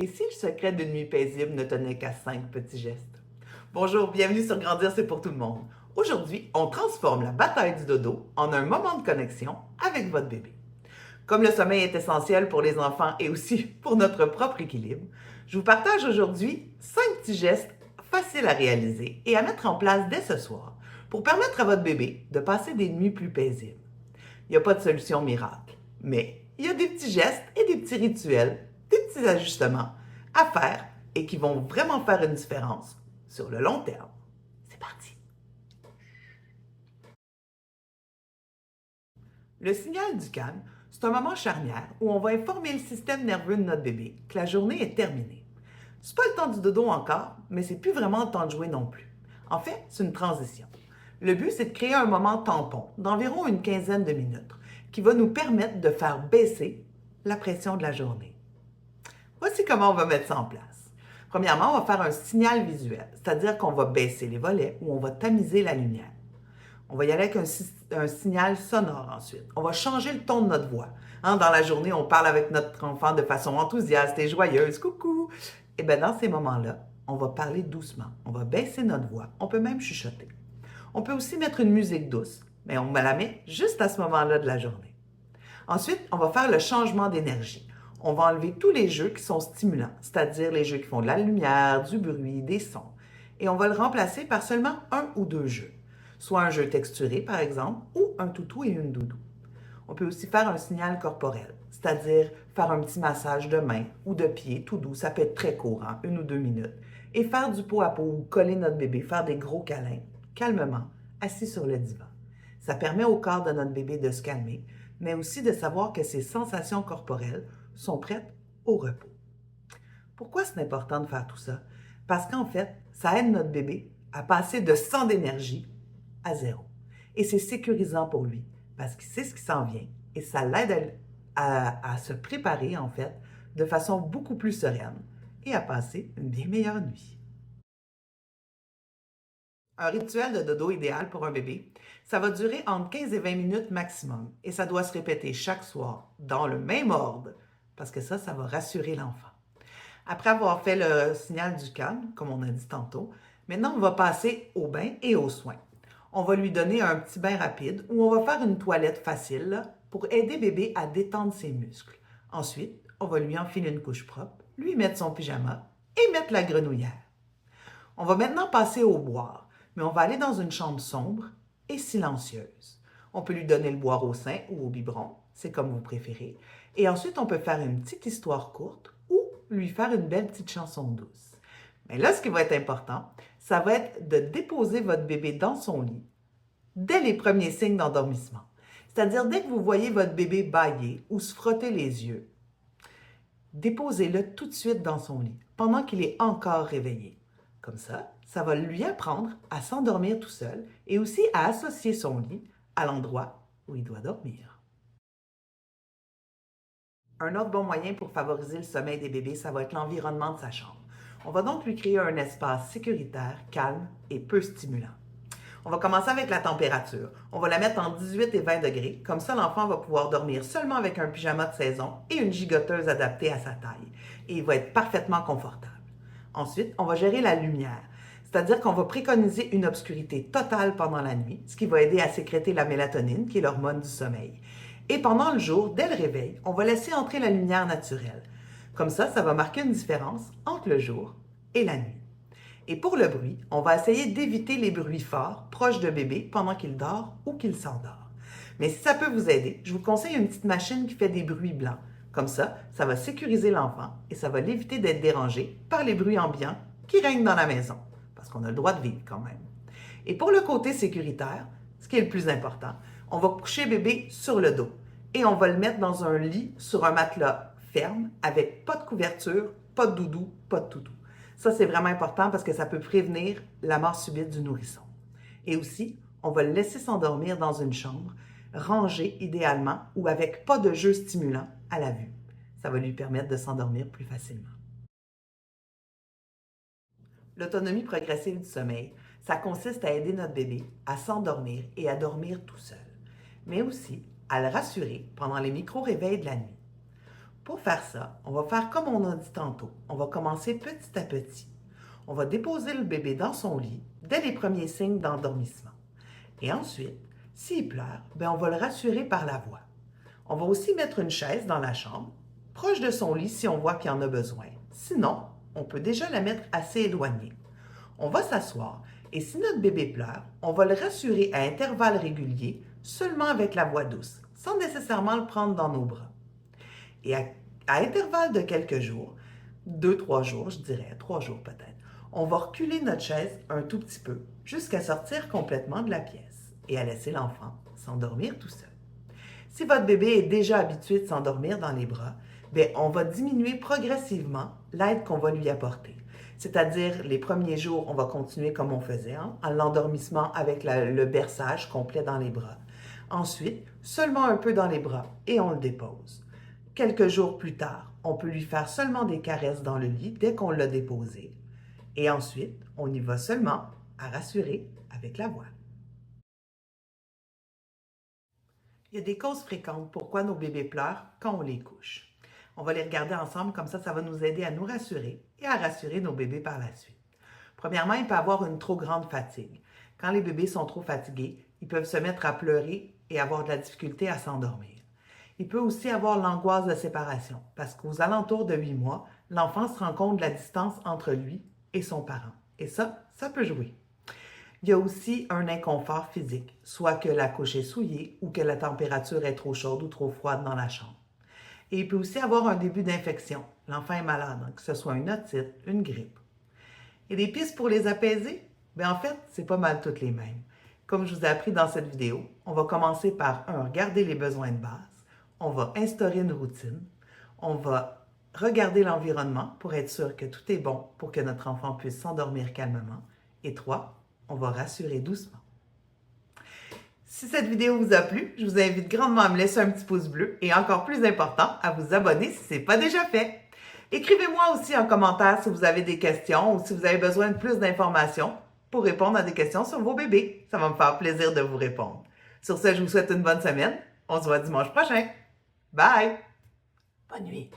Et si le secret d'une nuit paisible ne tenait qu'à 5 petits gestes? Bonjour, bienvenue sur Grandir, c'est pour tout le monde. Aujourd'hui, on transforme la bataille du dodo en un moment de connexion avec votre bébé. Comme le sommeil est essentiel pour les enfants et aussi pour notre propre équilibre, je vous partage aujourd'hui 5 petits gestes faciles à réaliser et à mettre en place dès ce soir pour permettre à votre bébé de passer des nuits plus paisibles. Il n'y a pas de solution miracle, mais il y a des petits gestes et des petits rituels, des petits ajustements à faire et qui vont vraiment faire une différence sur le long terme. C'est parti! Le signal du calme, c'est un moment charnière où on va informer le système nerveux de notre bébé que la journée est terminée. C'est pas le temps du dodo encore, mais c'est plus vraiment le temps de jouer non plus. En fait, c'est une transition. Le but, c'est de créer un moment tampon d'environ une quinzaine de minutes qui va nous permettre de faire baisser la pression de la journée. Voici comment on va mettre ça en place. Premièrement, on va faire un signal visuel, c'est-à-dire qu'on va baisser les volets ou on va tamiser la lumière. On va y aller avec un signal sonore ensuite. On va changer le ton de notre voix. Dans la journée, on parle avec notre enfant de façon enthousiaste et joyeuse. Coucou! Et bien, dans ces moments-là, on va parler doucement. On va baisser notre voix. On peut même chuchoter. On peut aussi mettre une musique douce, mais on la met juste à ce moment-là de la journée. Ensuite, on va faire le changement d'énergie. On va enlever tous les jeux qui sont stimulants, c'est-à-dire les jeux qui font de la lumière, du bruit, des sons. Et on va le remplacer par seulement un ou deux jeux. Soit un jeu texturé, par exemple, ou un toutou et une doudou. On peut aussi faire un signal corporel, c'est-à-dire faire un petit massage de main ou de pied tout doux, ça peut être très court, 1 ou 2 minutes, et faire du pot à pot ou coller notre bébé, faire des gros câlins, calmement, assis sur le divan. Ça permet au corps de notre bébé de se calmer, mais aussi de savoir que ses sensations corporelles sont prêtes au repos. Pourquoi c'est important de faire tout ça? Parce qu'en fait, ça aide notre bébé à passer de 100 d'énergie à 0. Et c'est sécurisant pour lui parce qu'il sait ce qui s'en vient et ça l'aide à se préparer en fait de façon beaucoup plus sereine et à passer une bien meilleure nuit. Un rituel de dodo idéal pour un bébé, ça va durer entre 15 et 20 minutes maximum et ça doit se répéter chaque soir dans le même ordre parce que ça va rassurer l'enfant. Après avoir fait le signal du calme, comme on a dit tantôt, maintenant on va passer au bain et aux soins. On va lui donner un petit bain rapide ou on va faire une toilette facile là, pour aider bébé à détendre ses muscles. Ensuite, on va lui enfiler une couche propre, lui mettre son pyjama et mettre la grenouillère. On va maintenant passer au boire, mais on va aller dans une chambre sombre et silencieuse. On peut lui donner le boire au sein ou au biberon, c'est comme vous préférez. Et ensuite, on peut faire une petite histoire courte ou lui faire une belle petite chanson douce. Mais là, ce qui va être important, ça va être de déposer votre bébé dans son lit dès les premiers signes d'endormissement. C'est-à-dire dès que vous voyez votre bébé bâiller ou se frotter les yeux, déposez-le tout de suite dans son lit pendant qu'il est encore réveillé. Comme ça va lui apprendre à s'endormir tout seul et aussi à associer son lit à l'endroit où il doit dormir. Un autre bon moyen pour favoriser le sommeil des bébés, ça va être l'environnement de sa chambre. On va donc lui créer un espace sécuritaire, calme et peu stimulant. On va commencer avec la température. On va la mettre en 18 et 20 degrés. Comme ça, l'enfant va pouvoir dormir seulement avec un pyjama de saison et une gigoteuse adaptée à sa taille. Et il va être parfaitement confortable. Ensuite, on va gérer la lumière. C'est-à-dire qu'on va préconiser une obscurité totale pendant la nuit, ce qui va aider à sécréter la mélatonine, qui est l'hormone du sommeil. Et pendant le jour, dès le réveil, on va laisser entrer la lumière naturelle. Comme ça va marquer une différence entre le jour et la nuit. Et pour le bruit, on va essayer d'éviter les bruits forts, proches de bébé, pendant qu'il dort ou qu'il s'endort. Mais si ça peut vous aider, je vous conseille une petite machine qui fait des bruits blancs. Comme ça va sécuriser l'enfant et ça va l'éviter d'être dérangé par les bruits ambiants qui règnent dans la maison, parce qu'on a le droit de vivre quand même. Et pour le côté sécuritaire, ce qui est le plus important, on va coucher bébé sur le dos et on va le mettre dans un lit sur un matelas ferme avec pas de couverture, pas de doudou, pas de toutou. Ça, c'est vraiment important parce que ça peut prévenir la mort subite du nourrisson. Et aussi, on va le laisser s'endormir dans une chambre, rangée idéalement ou avec pas de jeux stimulants à la vue. Ça va lui permettre de s'endormir plus facilement. L'autonomie progressive du sommeil, ça consiste à aider notre bébé à s'endormir et à dormir tout seul, mais aussi à le rassurer pendant les micro-réveils de la nuit. Pour faire ça, on va faire comme on a dit tantôt. On va commencer petit à petit. On va déposer le bébé dans son lit dès les premiers signes d'endormissement. Et ensuite, s'il pleure, on va le rassurer par la voix. On va aussi mettre une chaise dans la chambre, proche de son lit si on voit qu'il en a besoin. Sinon, on peut déjà la mettre assez éloignée. On va s'asseoir et si notre bébé pleure, on va le rassurer à intervalles réguliers, seulement avec la voix douce, sans nécessairement le prendre dans nos bras. Et à intervalles de quelques jours, 2-3 jours, je dirais, 3 jours peut-être, on va reculer notre chaise un tout petit peu jusqu'à sortir complètement de la pièce et à laisser l'enfant s'endormir tout seul. Si votre bébé est déjà habitué de s'endormir dans les bras, on va diminuer progressivement l'aide qu'on va lui apporter. C'est-à-dire, les premiers jours, on va continuer comme on faisait, à l'endormissement avec le berçage complet dans les bras. Ensuite, seulement un peu dans les bras et on le dépose. Quelques jours plus tard, on peut lui faire seulement des caresses dans le lit dès qu'on l'a déposé. Et ensuite, on y va seulement à rassurer avec la voix. Il y a des causes fréquentes pourquoi nos bébés pleurent quand on les couche. On va les regarder ensemble, comme ça va nous aider à nous rassurer et à rassurer nos bébés par la suite. Premièrement, il peut y avoir une trop grande fatigue. Quand les bébés sont trop fatigués, ils peuvent se mettre à pleurer et avoir de la difficulté à s'endormir. Il peut aussi avoir l'angoisse de séparation, parce qu'aux alentours de 8 mois, l'enfant se rend compte de la distance entre lui et son parent. Et ça peut jouer. Il y a aussi un inconfort physique, soit que la couche est souillée ou que la température est trop chaude ou trop froide dans la chambre. Et il peut aussi avoir un début d'infection. L'enfant est malade, que ce soit une otite, une grippe. Et des pistes pour les apaiser? En fait, c'est pas mal toutes les mêmes. Comme je vous ai appris dans cette vidéo, on va commencer par regarder les besoins de base. On va instaurer une routine. On va regarder l'environnement pour être sûr que tout est bon pour que notre enfant puisse s'endormir calmement. Et 3, on va rassurer doucement. Si cette vidéo vous a plu, je vous invite grandement à me laisser un petit pouce bleu et encore plus important, à vous abonner si ce n'est pas déjà fait. Écrivez-moi aussi en commentaire si vous avez des questions ou si vous avez besoin de plus d'informations pour répondre à des questions sur vos bébés. Ça va me faire plaisir de vous répondre. Sur ce, je vous souhaite une bonne semaine. On se voit dimanche prochain. Bye! Bonne nuit!